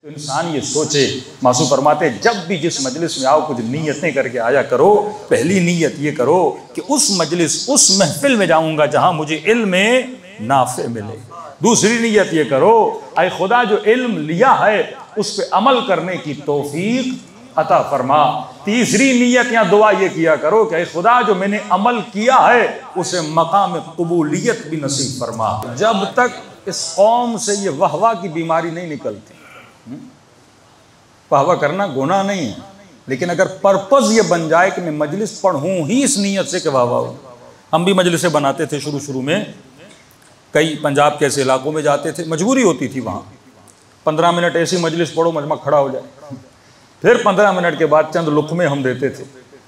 तो इंसान ये सोचे, मासूम फरमाते जब भी जिस मजलिस में आओ कुछ नीयतें करके आया करो। पहली नीयत ये करो कि उस मजलिस उस महफिल में जाऊंगा जहां मुझे इल्म नाफे मिले। दूसरी नीयत ये करो, ऐ खुदा जो इल्म लिया है उस पे अमल करने की तौफीक अता फरमा। तीसरी नीयत या दुआ ये किया करो कि ऐ खुदा जो मैंने अमल किया है उसे मकाम कबूलियत भी नसीब फरमा। जब तक इस कौम से ये वहवा की बीमारी नहीं निकलती, वाहवा करना गुनाह नहीं है, लेकिन अगर पर्पज़ ये बन जाए कि मैं मजलिस पढ़ूँ ही इस नीयत से कि वाहवा हो। हम भी मजलिसें बनाते थे शुरू में, कई पंजाब के ऐसे इलाकों में जाते थे, मजबूरी होती थी वहाँ 15 मिनट ऐसी मजलिस पढ़ो मजमा खड़ा हो जाए, फिर 15 मिनट के बाद चंद लुक़मे हम देते थे,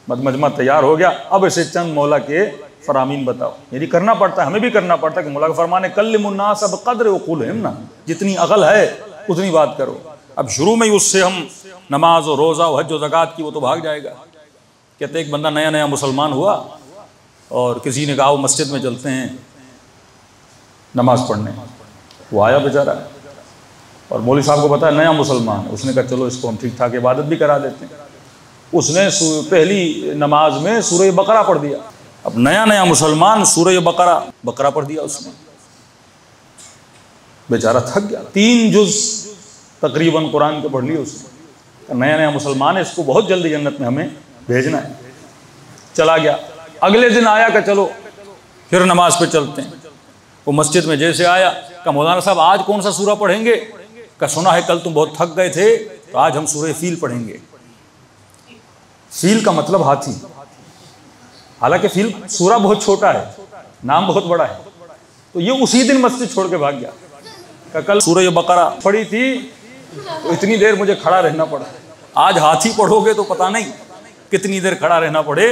मजमा तैयार हो गया, अब ऐसे चंद मौला के फरामीन बताओ। यदि करना पड़ता है, हमें भी करना पड़ता है कि मौला का फरमाने कल्लिमुन्नास बिक़द्रि उक़ूलिहिम ना, जितनी अकल है उतनी बात करो। अब शुरू में ही उससे हम नमाज और रोज़ा और हज और ज़कात की वो तो भाग जाएगा। कहते एक बंदा नया नया मुसलमान हुआ और किसी ने कहा वो मस्जिद में चलते हैं नमाज पढ़ने। वो आया बेचारा और मौलवी साहब को पता है नया मुसलमान है, उसने कहा चलो इसको हम ठीक ठाक इबादत भी करा देते हैं। उसने पहली नमाज में सूरह बकरा पढ़ दिया। अब नया नया मुसलमान सूरह बकरा पढ़ दिया उसने, बेचारा थक गया। 3 जुज़ तकरीबन कुरान के पढ़ लिए उसने। नया नया मुसलमान है, इसको बहुत जल्दी जन्नत में हमें भेजना है। चला गया, अगले दिन आया कि चलो फिर नमाज पे चलते हैं। वो मस्जिद में जैसे आया कहा मौलाना साहब आज कौन सा सूरा पढ़ेंगे? का सुना है कल तुम बहुत थक गए थे तो आज हम सूरह फील पढ़ेंगे। फील का मतलब हाथी, हालांकि फील सूरा बहुत छोटा है, नाम बहुत बड़ा है। तो ये उसी दिन मस्जिद छोड़ के भाग गया। का कल सूरह बकरा पढ़ी थी तो इतनी देर मुझे खड़ा रहना पड़ा, आज हाथी पढ़ोगे तो पता नहीं कितनी देर खड़ा रहना पड़े।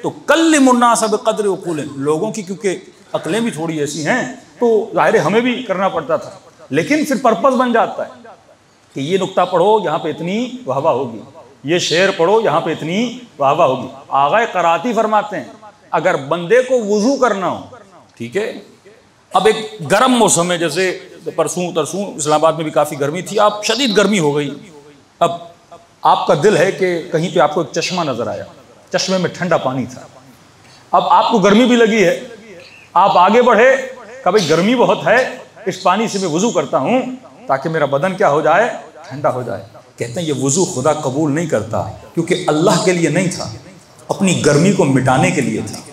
तो कल्लिमुन्नास बिक़द्रि उक़ूलिहिम, लोगों की क्योंकि अकलें भी थोड़ी ऐसी हैं तो ज़ाहिर है हमें भी करना पड़ता था, लेकिन फिर पर्पज़ बन जाता है कि ये नुक्ता पढ़ो यहाँ पे इतनी वाहवा होगी, ये शेर पढ़ो यहाँ पे इतनी वाहवा होगी। आगा कराती फरमाते हैं अगर बंदे को वुज़ू करना हो, ठीक है, अब एक गर्म मौसम है, जैसे परसों तरसों इस्लामाबाद में भी काफ़ी गर्मी थी, आप शदीद गर्मी हो गई। अब आपका दिल है कि कहीं पे आपको एक चश्मा नज़र आया, चश्मे में ठंडा पानी था, अब आपको गर्मी भी लगी है, आप आगे बढ़े, कभी गर्मी बहुत है, इस पानी से मैं वुज़ू करता हूँ ताकि मेरा बदन क्या हो जाए, ठंडा हो जाए। कहते हैं ये वुज़ू खुदा कबूल नहीं करता क्योंकि अल्लाह के लिए नहीं था, अपनी गर्मी को मिटाने के लिए था।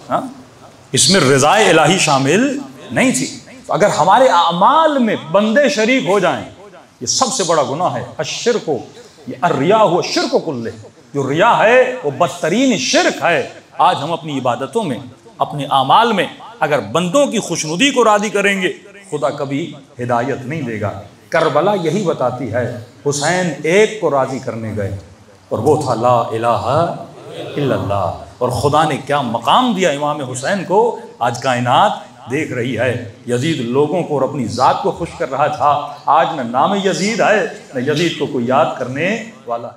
हाँ, इसमें रज़ाए इलाही शामिल नहीं थी। तो अगर हमारे आमाल में बंदे शरीक हो जाएं, ये सबसे बड़ा गुनाह है। अश्शिर्को, ये अर्रिया हुआ शिर्क कुल्ले, जो रिया है वो बदतरीन शिर्क है। आज हम अपनी इबादतों में अपने आमाल में अगर बंदों की खुशनुदी को राज़ी करेंगे, खुदा कभी हिदायत नहीं देगा। करबला यही बताती है, हुसैन एक को राज़ी करने गए और वो था ला इलाहा इल्लल्लाह, और खुदा ने क्या मकाम दिया इमाम हुसैन को, आज कायनात देख रही है। यजीद लोगों को और अपनी ज़ात को खुश कर रहा था, आज न नाम यजीद है न यजीद को कोई याद करने वाला है।